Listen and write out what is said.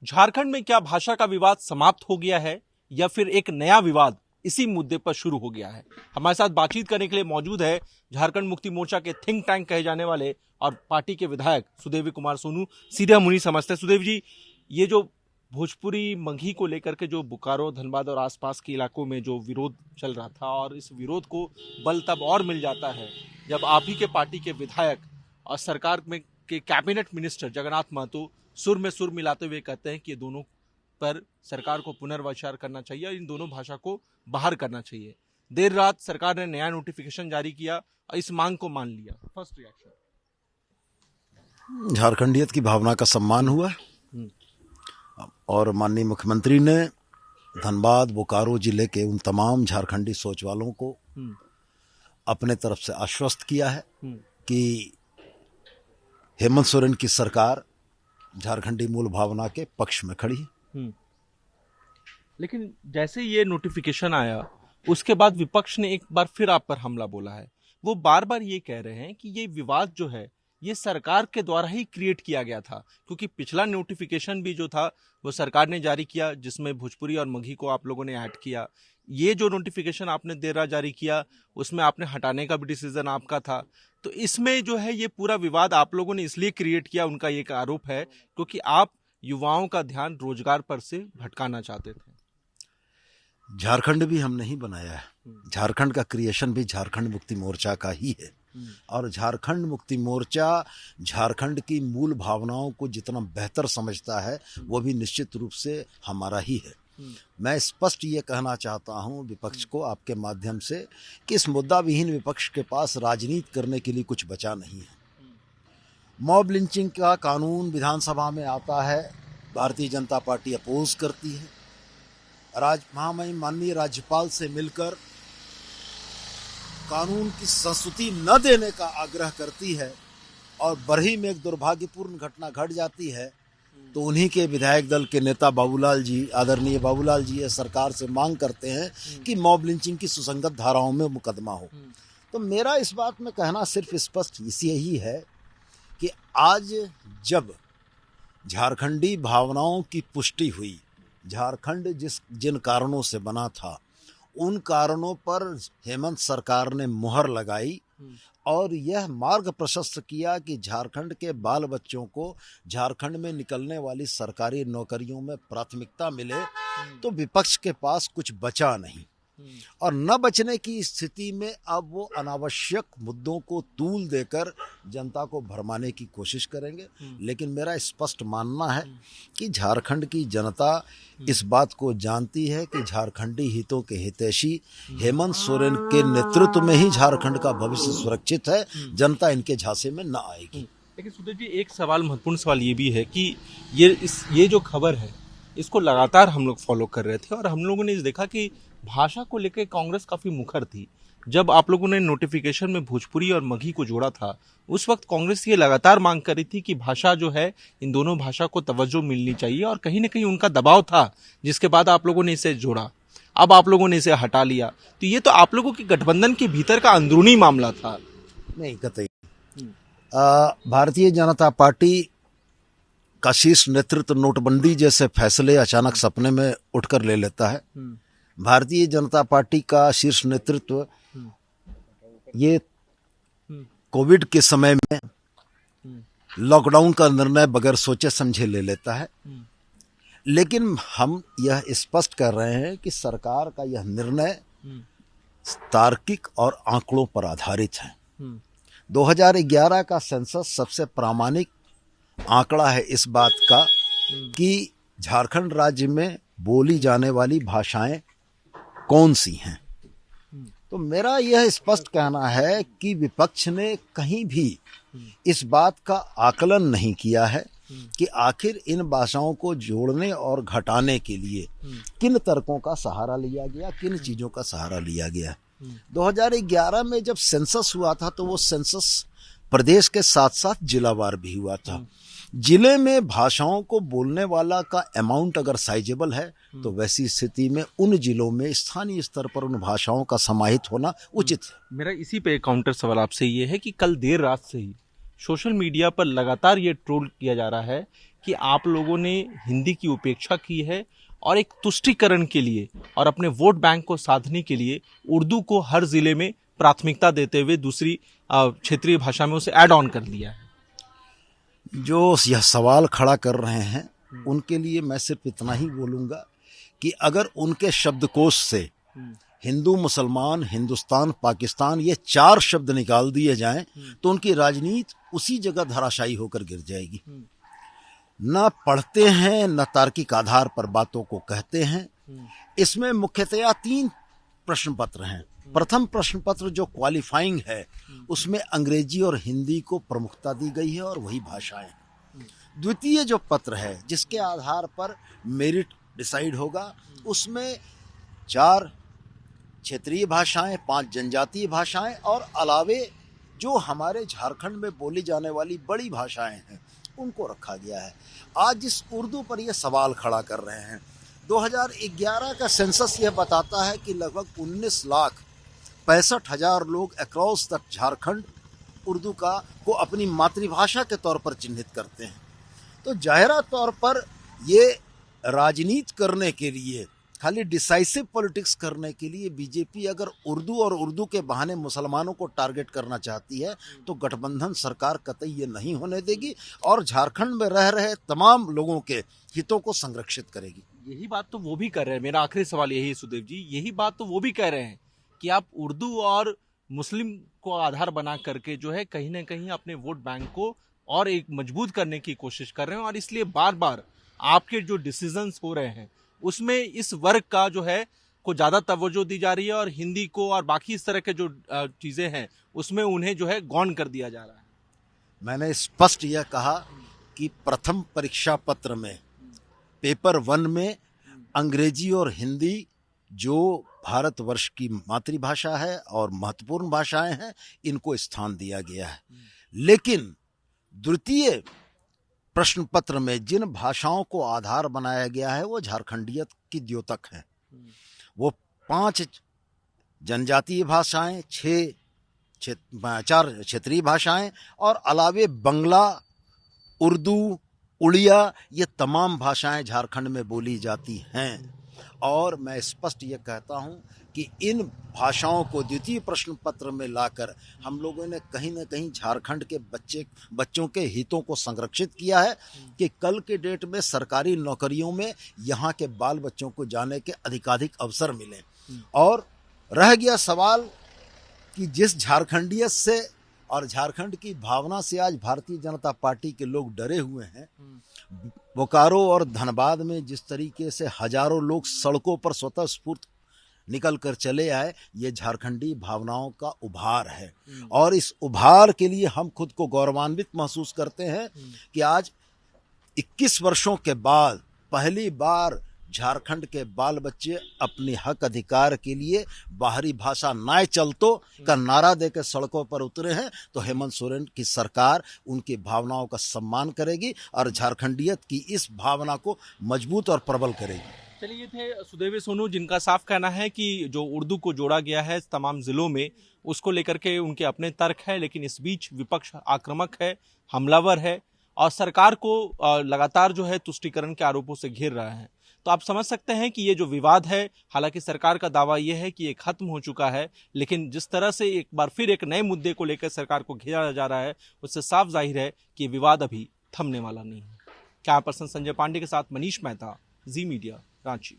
झारखंड में क्या भाषा का विवाद समाप्त हो गया है या फिर एक नया विवाद इसी मुद्दे पर शुरू हो गया है? हमारे साथ बातचीत करने के लिए मौजूद है झारखंड मुक्ति मोर्चा के थिंक टैंक कहे जाने वाले और पार्टी के विधायक सुदेवी कुमार सोनू। सीधे हम उन्हीं समझते हैं। सुदेव जी, ये जो भोजपुरी मंघी को लेकर के जो बोकारो, धनबाद और आसपास के इलाकों में जो विरोध चल रहा था, और इस विरोध को बल तब और मिल जाता है जब आप ही के पार्टी के विधायक और सरकार में के कैबिनेट मिनिस्टर जगन्नाथ महतो सुर में सुर मिलाते हुए कहते हैं कि ये दोनों पर सरकार को पुनर्विचार करना चाहिए और इन दोनों भाषा को बाहर करना चाहिए। देर रात सरकार ने नया नोटिफिकेशन जारी किया और इस मांग को मान लिया। First reaction? झारखंडियत की भावना का सम्मान हुआ और माननीय मुख्यमंत्री ने धनबाद बोकारो जिले के उन तमाम झारखंडी सोच वालों को अपने तरफ से आश्वस्त किया है कि हेमंत सोरेन की सरकार झारखंडी मूल भावना के पक्ष में खड़ी है। लेकिन जैसे ये नोटिफिकेशन आया उसके बाद विपक्ष ने एक बार फिर आप पर हमला बोला है। वो बार बार ये कह रहे हैं कि ये विवाद जो है ये सरकार के द्वारा ही क्रिएट किया गया था, क्योंकि पिछला नोटिफिकेशन भी जो था वो सरकार ने जारी किया जिसमें भोजपुरी और मगही को आप लोगों ने ऐड किया। ये जो नोटिफिकेशन आपने देर रात जारी किया उसमें आपने हटाने का भी डिसीजन आपका था। तो इसमें जो है ये पूरा विवाद आप लोगों ने इसलिए क्रिएट किया, उनका एक आरोप है, क्योंकि आप युवाओं का ध्यान रोजगार पर से भटकाना चाहते थे। झारखंड भी हम नहीं बनाया है, झारखंड का क्रिएशन भी झारखंड मुक्ति मोर्चा का ही है और झारखंड मुक्ति मोर्चा झारखंड की मूल भावनाओं को जितना बेहतर समझता है वो भी निश्चित रूप से हमारा ही है। मैं स्पष्ट ये कहना चाहता हूँ विपक्ष को आपके माध्यम से कि इस मुद्दा विहीन विपक्ष के पास राजनीति करने के लिए कुछ बचा नहीं है। मॉब लिंचिंग का कानून विधानसभा में आता है, भारतीय जनता पार्टी अपोज करती है। महामहिम माननीय राज्यपाल से मिलकर कानून की संस्तुति न देने का आग्रह करती है और बरही में एक दुर्भाग्यपूर्ण घटना घट जाती है तो उन्हीं के विधायक दल के नेता बाबूलाल जी, आदरणीय बाबूलाल जी, सरकार से मांग करते हैं कि मॉब लिंचिंग की सुसंगत धाराओं में मुकदमा हो। तो मेरा इस बात में कहना सिर्फ स्पष्ट यही है कि आज जब झारखंडी भावनाओं की पुष्टि हुई, झारखंड जिन कारणों से बना था उन कारणों पर हेमंत सरकार ने मुहर लगाई और यह मार्ग प्रशस्त किया कि झारखंड के बाल बच्चों को झारखंड में निकलने वाली सरकारी नौकरियों में प्राथमिकता मिले, तो विपक्ष के पास कुछ बचा नहीं और न बचने की स्थिति में अब वो अनावश्यक मुद्दों को तूल देकर जनता को भरमाने की कोशिश करेंगे। लेकिन मेरा स्पष्ट मानना है कि झारखंड की जनता इस बात को जानती है कि झारखंडी हितों के हितैषी हेमंत सोरेन के नेतृत्व में ही झारखंड का भविष्य सुरक्षित है। जनता इनके झांसे में न आएगी। लेकिन सुदेव जी, एक सवाल, महत्वपूर्ण सवाल ये भी है कि ये जो खबर है इसको लगातार हम लोग फॉलो कर रहे थे और हम लोगों ने देखा कि भाषा को लेकर कांग्रेस काफी मुखर थी। जब आप लोगों ने नोटिफिकेशन में भोजपुरी और मगही को जोड़ा था उस वक्त कांग्रेस ये लगातार मांग कर रही थी कि भाषा जो है, इन दोनों भाषा को तवज्जो मिलनी चाहिए और कहीं ना कहीं उनका दबाव था, जिसके बाद आप लोगों ने इसे जोड़ा। अब आप लोगों ने इसे हटा लिया, तो ये तो आप लोगों की गठबंधन के भीतर का अंदरूनी मामला था। नहीं, कतई भारतीय जनता पार्टी का शीर्ष नेतृत्व नोटबंदी जैसे फैसले अचानक सपने में उठकर ले लेता है। भारतीय जनता पार्टी का शीर्ष नेतृत्व ये कोविड के समय में लॉकडाउन का निर्णय बगैर सोचे समझे ले लेता है। लेकिन हम यह स्पष्ट कर रहे हैं कि सरकार का यह निर्णय तार्किक और आंकड़ों पर आधारित है। 2011 का सेंसस सबसे प्रामाणिक आंकड़ा है इस बात का कि झारखंड राज्य में बोली जाने वाली भाषाएं कौन सी हैं। तो मेरा यह स्पष्ट कहना है कि विपक्ष ने कहीं भी इस बात का आकलन नहीं किया है कि आखिर इन भाषाओं को जोड़ने और घटाने के लिए किन तर्कों का सहारा लिया गया, किन चीजों का सहारा लिया गया। 2011 में जब सेंसस हुआ था तो वो सेंसस प्रदेश के साथ साथ जिलावार भी हुआ था। जिले में भाषाओं को बोलने वाला का अमाउंट अगर साइजेबल है तो वैसी स्थिति में उन जिलों में स्थानीय स्तर पर उन भाषाओं का समाहित होना उचित है। मेरा इसी पे काउंटर सवाल आपसे ये है कि कल देर रात से ही सोशल मीडिया पर लगातार ये ट्रोल किया जा रहा है कि आप लोगों ने हिंदी की उपेक्षा की है और एक तुष्टीकरण के लिए और अपने वोट बैंक को साधने के लिए उर्दू को हर जिले में प्राथमिकता देते हुए दूसरी क्षेत्रीय भाषा में उसे ऐड ऑन कर दिया है। जो यह सवाल खड़ा कर रहे हैं उनके लिए मैं सिर्फ इतना ही बोलूँगा कि अगर उनके शब्दकोश से हिंदू, मुसलमान, हिंदुस्तान, पाकिस्तान ये 4 शब्द निकाल दिए जाएं तो उनकी राजनीति उसी जगह धराशायी होकर गिर जाएगी। न पढ़ते हैं न तार्किक आधार पर बातों को कहते हैं। इसमें मुख्यतया 3 प्रश्न पत्र हैं। प्रथम प्रश्न पत्र जो क्वालिफाइंग है उसमें अंग्रेजी और हिंदी को प्रमुखता दी गई है और वही भाषाएं हैं। द्वितीय जो पत्र है जिसके आधार पर मेरिट डिसाइड होगा उसमें 4 क्षेत्रीय भाषाएं, 5 जनजातीय भाषाएं और अलावे जो हमारे झारखंड में बोली जाने वाली बड़ी भाषाएं हैं उनको रखा गया है। आज जिस उर्दू पर यह सवाल खड़ा कर रहे हैं, 2011 का सेंसस यह बताता है कि लगभग 19,65,000 लोग अक्रॉस द झारखंड उर्दू को अपनी मातृभाषा के तौर पर चिन्हित करते हैं। तो जाहिरा तौर पर ये राजनीति करने के लिए, खाली डिसाइसिव पॉलिटिक्स करने के लिए बीजेपी अगर उर्दू और उर्दू के बहाने मुसलमानों को टारगेट करना चाहती है तो गठबंधन सरकार कतई ये नहीं होने देगी और झारखंड में रह रहे तमाम लोगों के हितों को संरक्षित करेगी। यही बात तो वो भी कर रहे हैं। मेरा आखिरी सवाल यही है सुदेव जी, यही बात तो वो भी कह रहे हैं कि आप उर्दू और मुस्लिम को आधार बना करके जो है कहीं ना कहीं अपने वोट बैंक को और एक मजबूत करने की कोशिश कर रहे हैं और इसलिए बार बार आपके जो डिसीजंस हो रहे हैं उसमें इस वर्ग का जो है को ज्यादा तवज्जो दी जा रही है और हिंदी को और बाकी इस तरह के जो चीजें हैं उसमें उन्हें जो है गौण कर दिया जा रहा है। मैंने स्पष्ट यह कहा कि प्रथम परीक्षा पत्र में पेपर 1 में अंग्रेजी और हिंदी जो भारतवर्ष की मातृभाषा है और महत्वपूर्ण भाषाएं हैं इनको स्थान दिया गया है। लेकिन द्वितीय प्रश्न पत्र में जिन भाषाओं को आधार बनाया गया है वो झारखंडियत की द्योतक है। वो 5 जनजातीय भाषाएं, 4 क्षेत्रीय भाषाएं और अलावे बंगला, उर्दू, उड़िया ये तमाम भाषाएं झारखंड में बोली जाती हैं। और मैं स्पष्ट ये कहता हूँ कि इन भाषाओं को द्वितीय प्रश्न पत्र में लाकर हम लोगों ने कहीं ना कहीं झारखंड के बच्चों के हितों को संरक्षित किया है कि कल के डेट में सरकारी नौकरियों में यहाँ के बाल बच्चों को जाने के अधिकाधिक अवसर मिले। और रह गया सवाल कि जिस झारखंडियत से और झारखंड की भावना से आज भारतीय जनता पार्टी के लोग डरे हुए हैं, बोकारो और धनबाद में जिस तरीके से हजारों लोग सड़कों पर स्वतः स्फूर्त निकल कर चले आए, ये झारखंडी भावनाओं का उभार है। और इस उभार के लिए हम खुद को गौरवान्वित महसूस करते हैं कि आज 21 वर्षों के बाद पहली बार झारखंड के बाल बच्चे अपने हक अधिकार के लिए बाहरी भाषा नाय चलतो का नारा देकर सड़कों पर उतरे हैं। तो हेमंत सोरेन की सरकार उनकी भावनाओं का सम्मान करेगी और झारखंडियत की इस भावना को मजबूत और प्रबल करेगी। चलिए, ये थे सुदेव सोनू जिनका साफ कहना है कि जो उर्दू को जोड़ा गया है तमाम जिलों में उसको लेकर के उनके अपने तर्क है, लेकिन इस बीच विपक्ष आक्रामक है, हमलावर है और सरकार को लगातार जो है तुष्टीकरण के आरोपों से घेर रहा है। तो आप समझ सकते हैं कि ये जो विवाद है, हालांकि सरकार का दावा ये है कि ये खत्म हो चुका है, लेकिन जिस तरह से एक बार फिर एक नए मुद्दे को लेकर सरकार को घेरा जा रहा है उससे साफ जाहिर है कि विवाद अभी थमने वाला नहीं है। कैमरा पर्सन संजय पांडे के साथ मनीष मेहता, जी मीडिया, रांची।